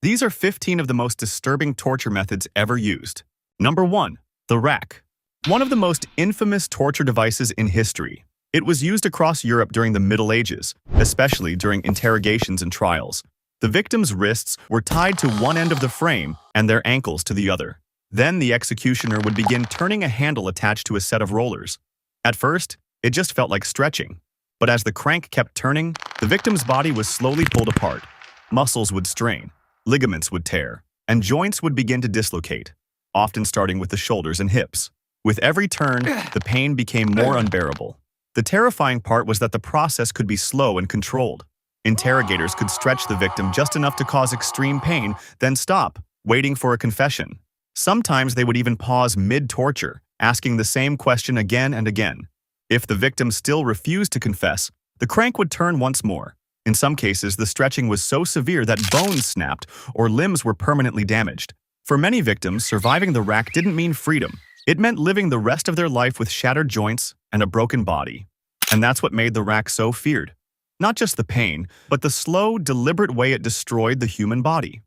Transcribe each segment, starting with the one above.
These are 15 of the most disturbing torture methods ever used. Number 1. The rack. One of the most infamous torture devices in history. It was used across Europe during the Middle Ages, especially during interrogations and trials. The victim's wrists were tied to one end of the frame and their ankles to the other. Then the executioner would begin turning a handle attached to a set of rollers. At first, it just felt like stretching. But as the crank kept turning, the victim's body was slowly pulled apart. Muscles would strain, ligaments would tear, and joints would begin to dislocate, often starting with the shoulders and hips. With every turn, the pain became more unbearable. The terrifying part was that the process could be slow and controlled. Interrogators could stretch the victim just enough to cause extreme pain, then stop, waiting for a confession. Sometimes they would even pause mid-torture, asking the same question again and again. If the victim still refused to confess, the crank would turn once more. In some cases, the stretching was so severe that bones snapped or limbs were permanently damaged. For many victims, surviving the rack didn't mean freedom. It meant living the rest of their life with shattered joints and a broken body. And that's what made the rack so feared. Not just the pain, but the slow, deliberate way it destroyed the human body.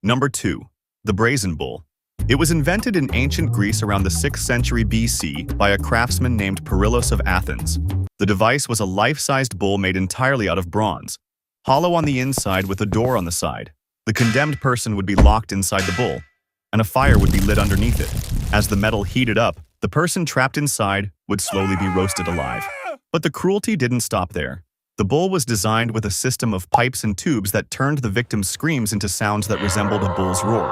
Number 2. The brazen bull. It was invented in ancient Greece around the 6th century BC by a craftsman named Perillus of Athens. The device was a life-sized bull made entirely out of bronze, hollow on the inside with a door on the side. The condemned person would be locked inside the bull, and a fire would be lit underneath it. As the metal heated up, the person trapped inside would slowly be roasted alive. But the cruelty didn't stop there. The bull was designed with a system of pipes and tubes that turned the victim's screams into sounds that resembled a bull's roar.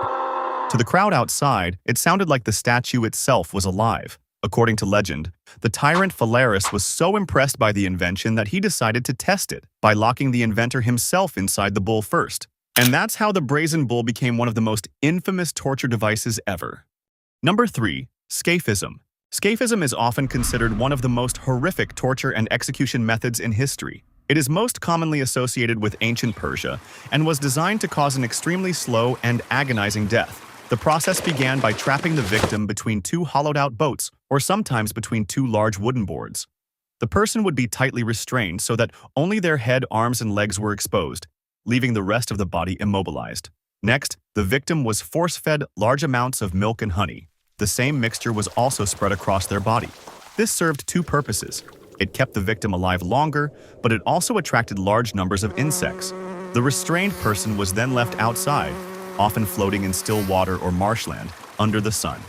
To the crowd outside, it sounded like the statue itself was alive. According to legend, the tyrant Phalaris was so impressed by the invention that he decided to test it by locking the inventor himself inside the bull first. And that's how the brazen bull became one of the most infamous torture devices ever. Number 3. Scaphism. Scaphism is often considered one of the most horrific torture and execution methods in history. It is most commonly associated with ancient Persia and was designed to cause an extremely slow and agonizing death. The process began by trapping the victim between two hollowed-out boats, or sometimes between two large wooden boards. The person would be tightly restrained so that only their head, arms, and legs were exposed, leaving the rest of the body immobilized. Next, the victim was force-fed large amounts of milk and honey. The same mixture was also spread across their body. This served two purposes. It kept the victim alive longer, but it also attracted large numbers of insects. The restrained person was then left outside, often floating in still water or marshland, under the sun.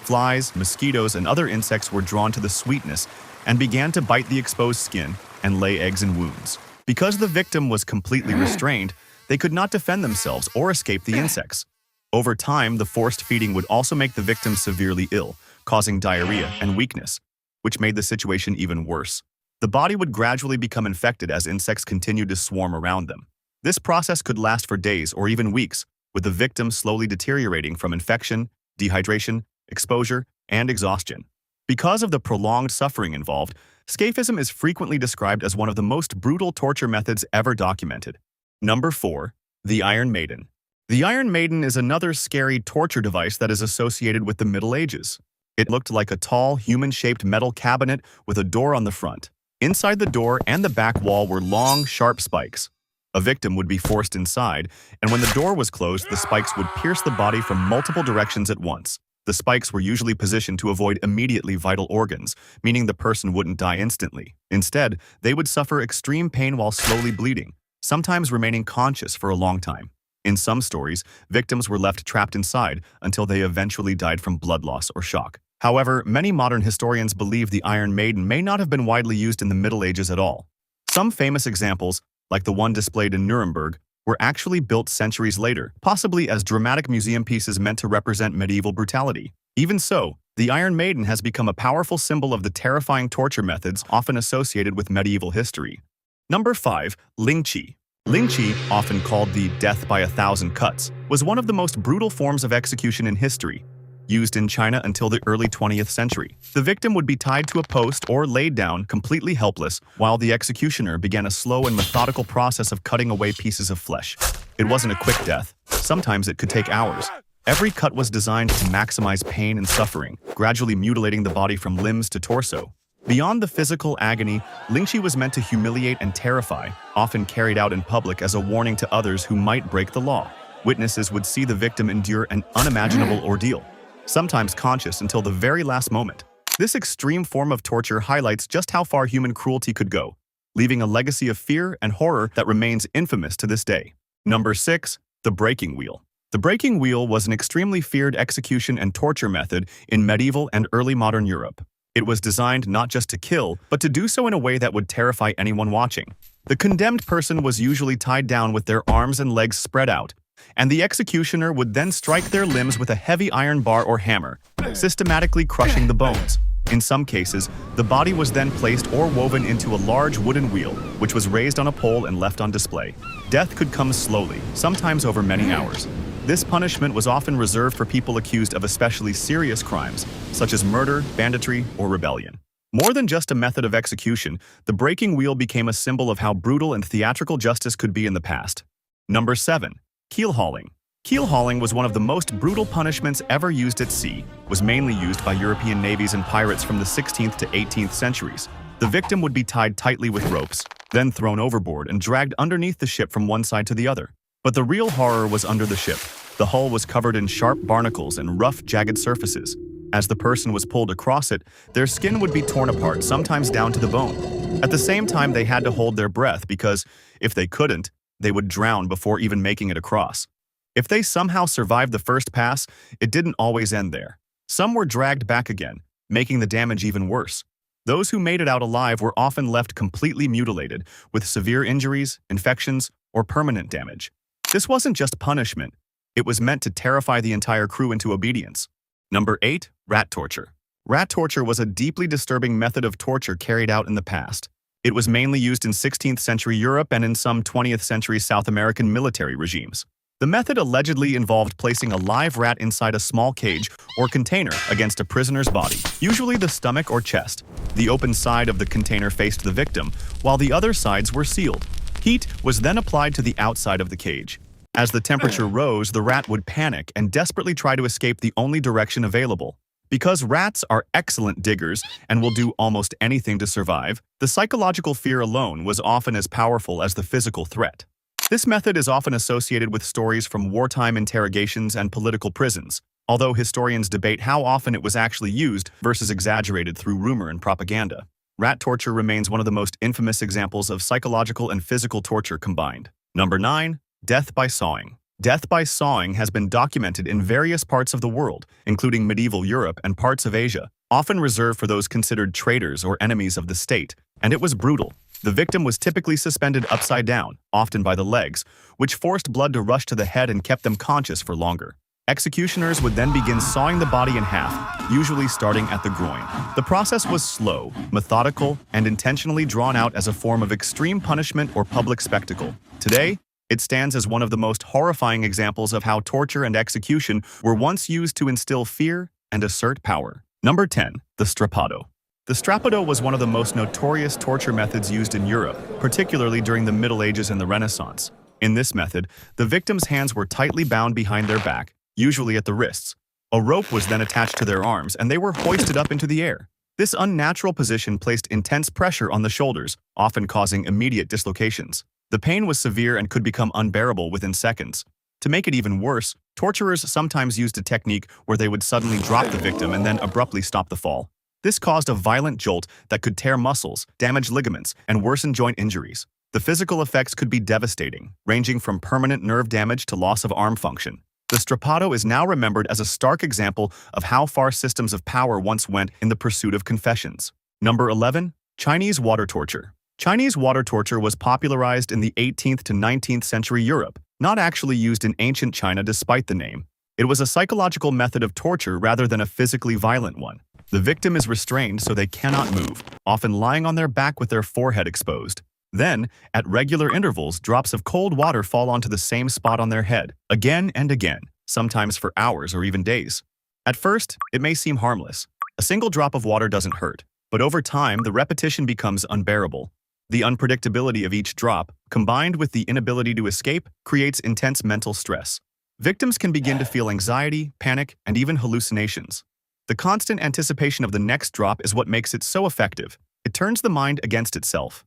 Flies, mosquitoes, and other insects were drawn to the sweetness and began to bite the exposed skin and lay eggs in wounds. Because the victim was completely restrained, they could not defend themselves or escape the insects. Over time, the forced feeding would also make the victim severely ill, causing diarrhea and weakness, which made the situation even worse. The body would gradually become infected as insects continued to swarm around them. This process could last for days or even weeks, with the victim slowly deteriorating from infection, dehydration, exposure, and exhaustion. Because of the prolonged suffering involved, Scaphism is frequently described as one of the most brutal torture methods ever documented. Number 4. The Iron Maiden. The Iron Maiden is another scary torture device that is associated with the Middle Ages. It looked like a tall, human-shaped metal cabinet with a door on the front. Inside the door and the back wall were long, sharp spikes. A victim would be forced inside, and when the door was closed, the spikes would pierce the body from multiple directions at once. The spikes were usually positioned to avoid immediately vital organs, meaning the person wouldn't die instantly. Instead, they would suffer extreme pain while slowly bleeding, sometimes remaining conscious for a long time. In some stories, victims were left trapped inside until they eventually died from blood loss or shock. However, many modern historians believe the Iron Maiden may not have been widely used in the Middle Ages at all. Some famous examples, like the one displayed in Nuremberg, were actually built centuries later, possibly as dramatic museum pieces meant to represent medieval brutality. Even so, the Iron Maiden has become a powerful symbol of the terrifying torture methods often associated with medieval history. Number 5. Lingchi. Lingchi, often called the death by 1,000 cuts, was one of the most brutal forms of execution in history, used in China until the early 20th century. The victim would be tied to a post or laid down, completely helpless, while the executioner began a slow and methodical process of cutting away pieces of flesh. It wasn't a quick death. Sometimes it could take hours. Every cut was designed to maximize pain and suffering, gradually mutilating the body from limbs to torso. Beyond the physical agony, Lingchi was meant to humiliate and terrify, often carried out in public as a warning to others who might break the law. Witnesses would see the victim endure an unimaginable ordeal, sometimes conscious until the very last moment. This extreme form of torture highlights just how far human cruelty could go, leaving a legacy of fear and horror that remains infamous to this day. Number 6. The breaking wheel. The breaking wheel was an extremely feared execution and torture method in medieval and early modern Europe. It was designed not just to kill, but to do so in a way that would terrify anyone watching. The condemned person was usually tied down with their arms and legs spread out, and the executioner would then strike their limbs with a heavy iron bar or hammer, systematically crushing the bones. In some cases, the body was then placed or woven into a large wooden wheel, which was raised on a pole and left on display. Death could come slowly, sometimes over many hours. This punishment was often reserved for people accused of especially serious crimes, such as murder, banditry, or rebellion. More than just a method of execution, the breaking wheel became a symbol of how brutal and theatrical justice could be in the past. Number 7. Keelhauling. Keelhauling was one of the most brutal punishments ever used at sea, was mainly used by European navies and pirates from the 16th to 18th centuries. The victim would be tied tightly with ropes, then thrown overboard and dragged underneath the ship from one side to the other. But the real horror was under the ship. The hull was covered in sharp barnacles and rough, jagged surfaces. As the person was pulled across it, their skin would be torn apart, sometimes down to the bone. At the same time, they had to hold their breath because, if they couldn't, they would drown before even making it across. If they somehow survived the first pass, it didn't always end there. Some were dragged back again, making the damage even worse. Those who made it out alive were often left completely mutilated, with severe injuries, infections, or permanent damage. This wasn't just punishment. It was meant to terrify the entire crew into obedience. Number 8. Rat torture. Rat torture was a deeply disturbing method of torture carried out in the past. It was mainly used in 16th century Europe and in some 20th century South American military regimes. The method allegedly involved placing a live rat inside a small cage or container against a prisoner's body, usually the stomach or chest. The open side of the container faced the victim, while the other sides were sealed. Heat was then applied to the outside of the cage. As the temperature rose, the rat would panic and desperately try to escape the only direction available. Because rats are excellent diggers and will do almost anything to survive, the psychological fear alone was often as powerful as the physical threat. This method is often associated with stories from wartime interrogations and political prisons, although historians debate how often it was actually used versus exaggerated through rumor and propaganda. Rat torture remains one of the most infamous examples of psychological and physical torture combined. Number 9. Death by sawing. Death by sawing has been documented in various parts of the world, including medieval Europe and parts of Asia, often reserved for those considered traitors or enemies of the state, and it was brutal. The victim was typically suspended upside down, often by the legs, which forced blood to rush to the head and kept them conscious for longer. Executioners would then begin sawing the body in half, usually starting at the groin. The process was slow, methodical, and intentionally drawn out as a form of extreme punishment or public spectacle. Today, it stands as one of the most horrifying examples of how torture and execution were once used to instill fear and assert power. Number 10. The strappado. The strappado was one of the most notorious torture methods used in Europe, particularly during the Middle Ages and the Renaissance. In this method, the victim's hands were tightly bound behind their back, usually at the wrists. A rope was then attached to their arms, and they were hoisted up into the air. This unnatural position placed intense pressure on the shoulders, often causing immediate dislocations. The pain was severe and could become unbearable within seconds. To make it even worse, torturers sometimes used a technique where they would suddenly drop the victim and then abruptly stop the fall. This caused a violent jolt that could tear muscles, damage ligaments, and worsen joint injuries. The physical effects could be devastating, ranging from permanent nerve damage to loss of arm function. The strappado is now remembered as a stark example of how far systems of power once went in the pursuit of confessions. Number 11. Chinese water torture. Chinese water torture was popularized in the 18th to 19th century Europe, not actually used in ancient China despite the name. It was a psychological method of torture rather than a physically violent one. The victim is restrained so they cannot move, often lying on their back with their forehead exposed. Then, at regular intervals, drops of cold water fall onto the same spot on their head, again and again, sometimes for hours or even days. At first, it may seem harmless. A single drop of water doesn't hurt, but over time, the repetition becomes unbearable. The unpredictability of each drop, combined with the inability to escape, creates intense mental stress. Victims can begin to feel anxiety, panic, and even hallucinations. The constant anticipation of the next drop is what makes it so effective. It turns the mind against itself.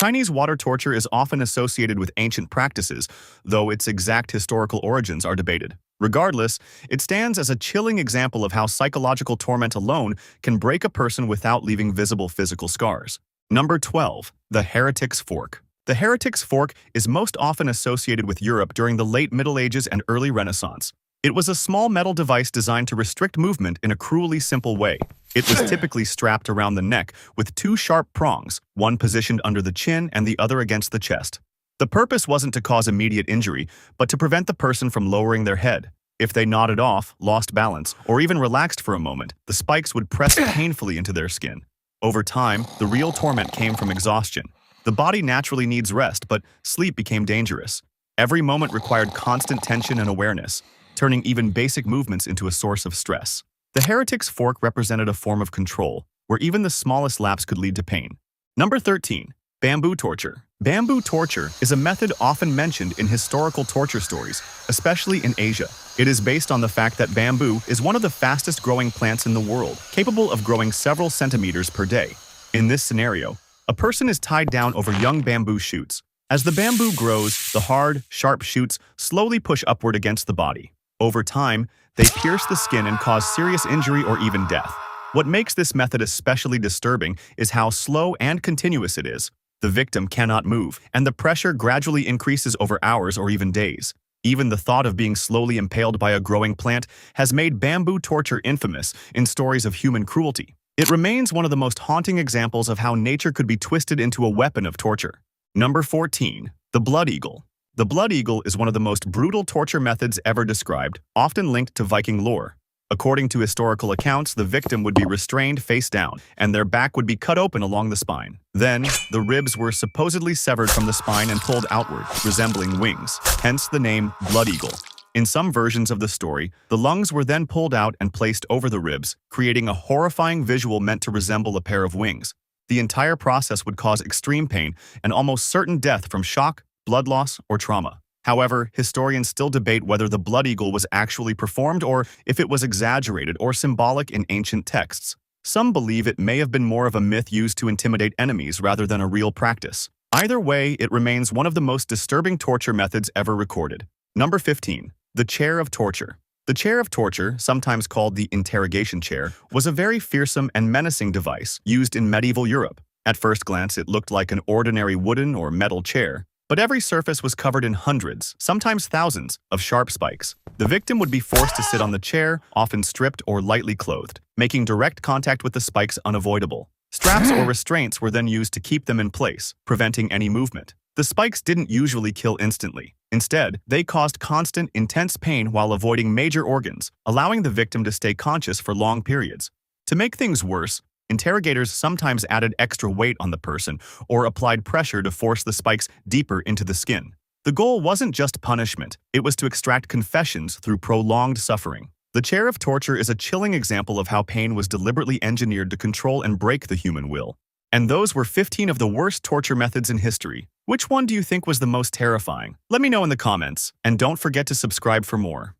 Chinese water torture is often associated with ancient practices, though its exact historical origins are debated. Regardless, it stands as a chilling example of how psychological torment alone can break a person without leaving visible physical scars. Number 12. The Heretic's Fork. The Heretic's Fork is most often associated with Europe during the late Middle Ages and early Renaissance. It was a small metal device designed to restrict movement in a cruelly simple way. It was typically strapped around the neck with two sharp prongs, one positioned under the chin and the other against the chest. The purpose wasn't to cause immediate injury, but to prevent the person from lowering their head. If they nodded off, lost balance, or even relaxed for a moment, the spikes would press painfully into their skin. Over time, the real torment came from exhaustion. The body naturally needs rest, but sleep became dangerous. Every moment required constant tension and awareness, turning even basic movements into a source of stress. The Heretic's Fork represented a form of control, where even the smallest lapse could lead to pain. Number 13. Bamboo torture. Bamboo torture is a method often mentioned in historical torture stories, especially in Asia. It is based on the fact that bamboo is one of the fastest growing plants in the world, capable of growing several centimeters per day. In this scenario, a person is tied down over young bamboo shoots. As the bamboo grows, the hard, sharp shoots slowly push upward against the body. Over time, they pierce the skin and cause serious injury or even death. What makes this method especially disturbing is how slow and continuous it is. The victim cannot move, and the pressure gradually increases over hours or even days. Even the thought of being slowly impaled by a growing plant has made bamboo torture infamous in stories of human cruelty. It remains one of the most haunting examples of how nature could be twisted into a weapon of torture. Number 14. The blood eagle. The blood eagle is one of the most brutal torture methods ever described, often linked to Viking lore. According to historical accounts, the victim would be restrained face down, and their back would be cut open along the spine. Then, the ribs were supposedly severed from the spine and pulled outward, resembling wings, hence the name blood eagle. In some versions of the story, the lungs were then pulled out and placed over the ribs, creating a horrifying visual meant to resemble a pair of wings. The entire process would cause extreme pain and almost certain death from shock, blood loss, or trauma. However, historians still debate whether the blood eagle was actually performed or if it was exaggerated or symbolic in ancient texts. Some believe it may have been more of a myth used to intimidate enemies rather than a real practice. Either way, it remains one of the most disturbing torture methods ever recorded. Number 15. The chair of torture. The chair of torture, sometimes called the interrogation chair, was a very fearsome and menacing device used in medieval Europe. At first glance, it looked like an ordinary wooden or metal chair, but every surface was covered in hundreds, sometimes thousands, of sharp spikes. The victim would be forced to sit on the chair, often stripped or lightly clothed, making direct contact with the spikes unavoidable. Straps or restraints were then used to keep them in place, preventing any movement. The spikes didn't usually kill instantly. Instead, they caused constant, intense pain while avoiding major organs, allowing the victim to stay conscious for long periods. To make things worse, interrogators sometimes added extra weight on the person or applied pressure to force the spikes deeper into the skin. The goal wasn't just punishment, it was to extract confessions through prolonged suffering. The chair of torture is a chilling example of how pain was deliberately engineered to control and break the human will. And those were 15 of the worst torture methods in history. Which one do you think was the most terrifying? Let me know in the comments, and don't forget to subscribe for more.